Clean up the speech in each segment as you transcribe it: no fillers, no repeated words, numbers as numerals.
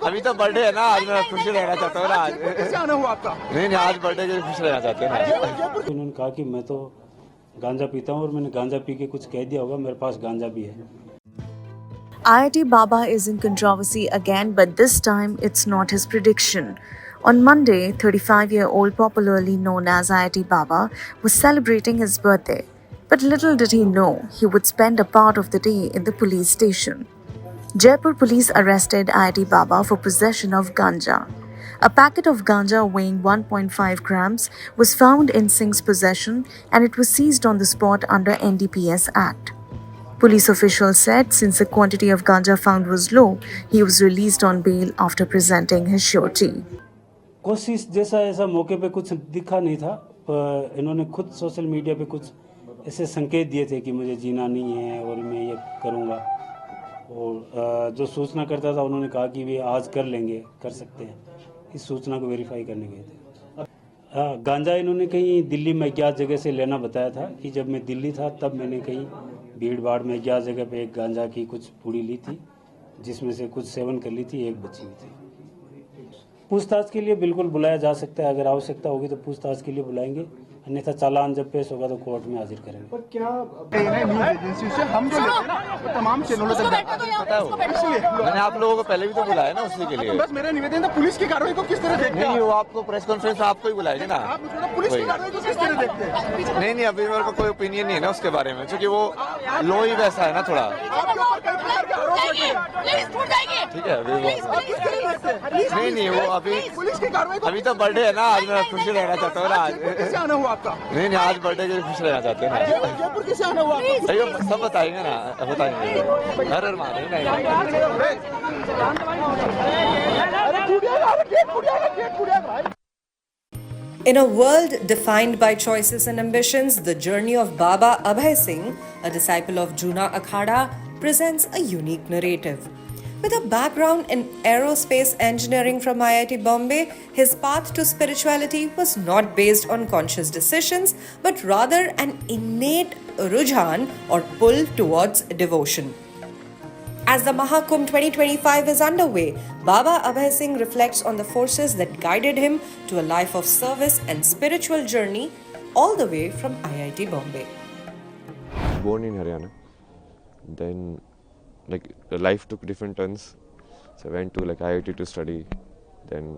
अभी तो बर्थडे है ना, आज मैं खुश रहना चाहता हूँ ना। आज कैसे आना हुआ आपका? नहीं, आज बर्थडे के लिए खुश रहना चाहते हैं ना। उन्होंने कहा कि मैं तो गांजा पीता हूँ और मैंने गांजा पी के कुछ कह दिया होगा, मेरे पास गांजा भी है। IIT Baba is in controversy again, but this time it's not his prediction. On Monday, 35-year-old popularly known as IIT Baba was celebrating his birthday. But little did he know he would spend a part of the day in the police station. Jaipur police arrested IIT Baba for possession of ganja. A packet of ganja weighing 1.5 grams was found in Singh's possession and it was seized on the spot under NDPS Act. Police officials said since the quantity of ganja found was low, he was released on bail after presenting his surety. कोशिश जैसा ऐसा मौके पे कुछ दिखा नहीं था, पर इन्होंने खुद सोशल मीडिया पे कुछ ऐसे संकेत दिए थे कि मुझे जीना नहीं है और मैं ये करूँगा। और जो सूचना करता था उन्होंने कहा कि वे आज कर लेंगे, कर सकते हैं। इस सूचना को वेरीफाई करने गए थे। गांजा इन्होंने कहीं दिल्ली में अज्ञात जगह से लेना बताया था कि जब मैं दिल्ली था तब मैंने कहीं भीड़ भाड़ में अज्ञात जगह पे एक गांजा की कुछ पूड़ी ली थी, जिसमें से कुछ सेवन कर ली थी, एक बची हुई थी। पूछताछ के लिए बिल्कुल बुलाया जा सकता है, अगर आवश्यकता होगी तो पूछताछ के लिए बुलाएंगे, अन्यथा चालान जब पेश होगा तो कोर्ट में हाजिर करेंगे। पर क्या न्यूज एजेंसी से हम जो लेते हैं ना वो तमाम चैनलों तक पता है, मैंने आप लोगों को पहले भी तो बुलाया ना उसी के लिए। बस मेरा निवेदन था, पुलिस की कार्रवाई को किस तरह देखते हैं? नहीं, वो आपको प्रेस कॉन्फ्रेंस आपको ही बुलाएंगे ना। आप पुलिस की कार्रवाई को किस तरह देखते हैं? नहीं, अभी मेरे को कोई ओपिनियन नहीं है ना उसके बारे में, क्योंकि वो लो ही वैसा है ना थोड़ा। आपके ऊपर कई प्रकार के आरोप लगे हैं। ठीक है, अभी आप किस तरह देखते हैं? नहीं, वो अभी पुलिस की कार्रवाई को अभी तो बर्थडे है ना, आज मैं खुश रहना चाहता हूँ ना। आज कैसे आना हुआ आपका? नहीं, आज बर्थडे के लिए खुश रहना चाहते हैं ना। जयपुर कैसे आना हुआ आपका? भैया सब बताएंगे ना, बताएंगे हर मारेंगे ना। In a world defined by choices and ambitions, the journey of Baba Abhay Singh, a disciple of Juna Akhada, presents a unique narrative. With a background in aerospace engineering from IIT Bombay, his path to spirituality was not based on conscious decisions, but rather an innate rujhan or pull towards devotion. As the Mahakumbh 2025 is underway, Baba Abhay Singh reflects on the forces that guided him to a life of service and spiritual journey all the way from IIT Bombay. Born in Haryana, then life took different turns. So I went to IIT to study, then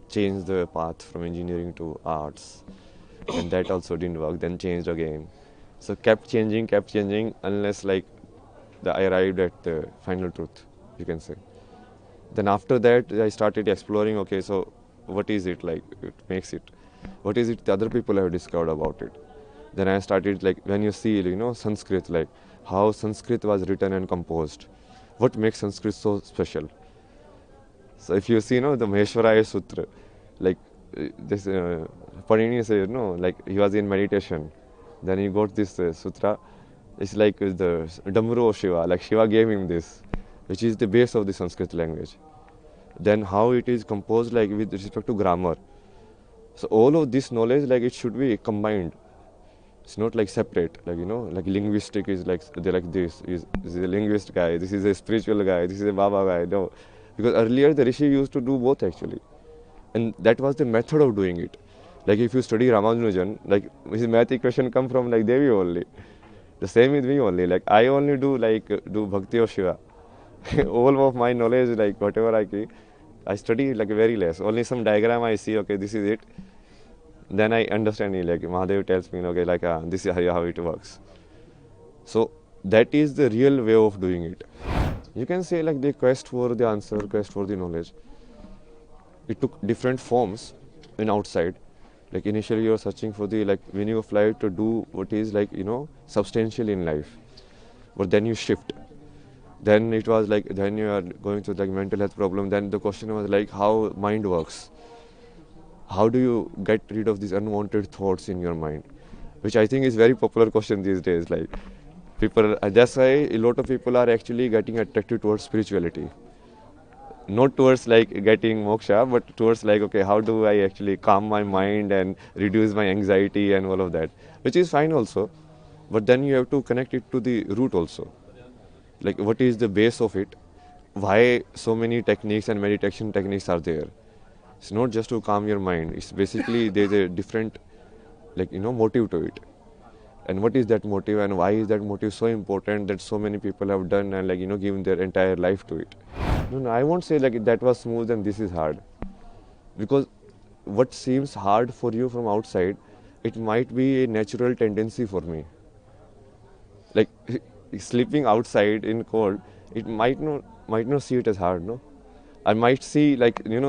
changed the path from engineering to arts, and that also didn't work. Then changed again. So kept changing unless I arrived at the final truth, you can say. Then after that I started exploring. Okay, so what is it like? It makes it. What is it the other people have discovered about it? Then I started when you see Sanskrit, how Sanskrit was written and composed. What makes Sanskrit so special? So if you see, the Maheshwaraya Sutra, this Panini says, he was in meditation. Then he got this sutra. It's like the Damru of Shiva, Shiva gave him this, which is the base of the Sanskrit language. Then how it is composed, with respect to grammar. So all of this knowledge, it should be combined. It's not separate, linguistic is this is a linguist guy, this is a spiritual guy, this is a Baba guy. No, because earlier the Rishi used to do both actually, and that was the method of doing it. If you study Ramanujan, his math equation come from Devi only. The same with me only. I only do do Bhakti of Shiva. All of my knowledge, whatever I study very less. Only some diagram I see. Okay, this is it. Then I understand it, Mahadev tells me, okay, this is how it works. So that is the real way of doing it. You can say the quest for the answer, quest for the knowledge. It took different forms in outside. Initially you are searching for the meaning of life, to do what is substantial in life. But then you shift. Then it was then you are going through mental health problem. Then the question was how mind works. How do you get rid of these unwanted thoughts in your mind? Which I think is very popular question these days. People, that's why a lot of people are actually getting attracted towards spirituality. Not towards getting moksha, but towards okay, how do I actually calm my mind and reduce my anxiety and all of that, which is fine also. But then you have to connect it to the root also. What is the base of it? why so many techniques and meditation techniques are there. It's not just to calm your mind. It's basically there's a different, motive to it. And what is that motive, and why is that motive so important that so many people have done and given their entire life to it? No, I won't say like that was smooth and this is hard, because what seems hard for you from outside, it might be a natural tendency for me. Like sleeping outside in cold, it might not see it as hard, no. I might see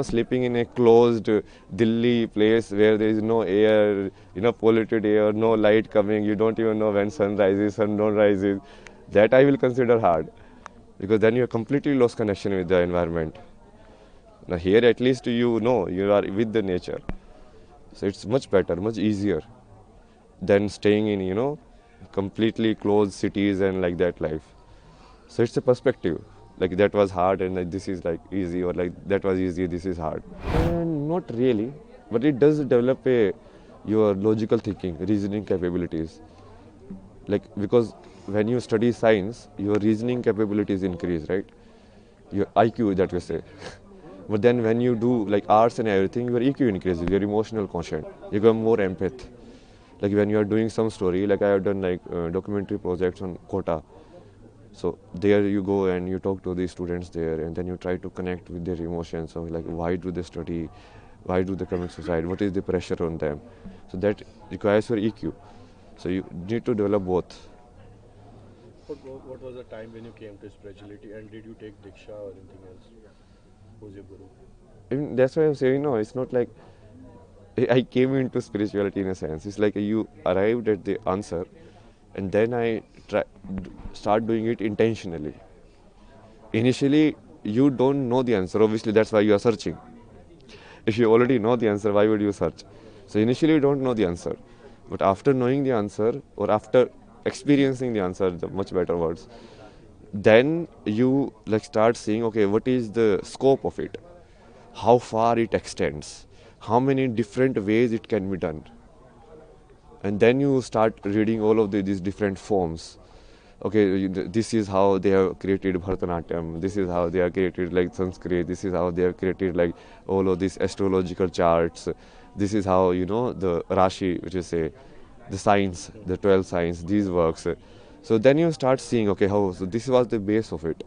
sleeping in a closed Delhi place where there is no air, polluted air, no light coming, you don't even know when sun rises, sun don't rises. That I will consider hard, because then you have completely lost connection with the environment. Now here at least you know you are with the nature. So it's much better, much easier than staying in, completely closed cities and like that life. So it's a perspective. Like that was hard and like this is like easy, or like that was easy, this is hard. Not really, but it does develop your logical thinking, reasoning capabilities. Like because when you study science, your reasoning capabilities increase, right? Your IQ, that we say. But then when you do like arts and everything, your EQ increases, your emotional quotient. You become more empath. Like when you are doing some story, like I have done documentary projects on Kota. So there you go and you talk to the students there, and then you try to connect with their emotions of like why do they study, why do they commit suicide, what is the pressure on them. So that requires your EQ. So you need to develop both. What was the time when you came to spirituality, and did you take Diksha or anything else? Who was your guru? I mean, that's why I'm saying, no, it's not like I came into spirituality in a sense. It's like you arrived at the answer, and then I start doing it intentionally. Initially, you don't know the answer. Obviously, that's why you are searching. If you already know the answer, why would you search? So initially, you don't know the answer. But after knowing the answer, or after experiencing the answer, the much better words, then you start seeing, okay, what is the scope of it? How far it extends? How many different ways it can be done? And then you start reading all of these different forms. Okay, this is how they have created Bharatanatyam, this is how they have created like Sanskrit, this is how they have created like all of these astrological charts, this is how, the Rashi, which is the science, the 12 science, these works. So then you start seeing, okay, so this was the base of it.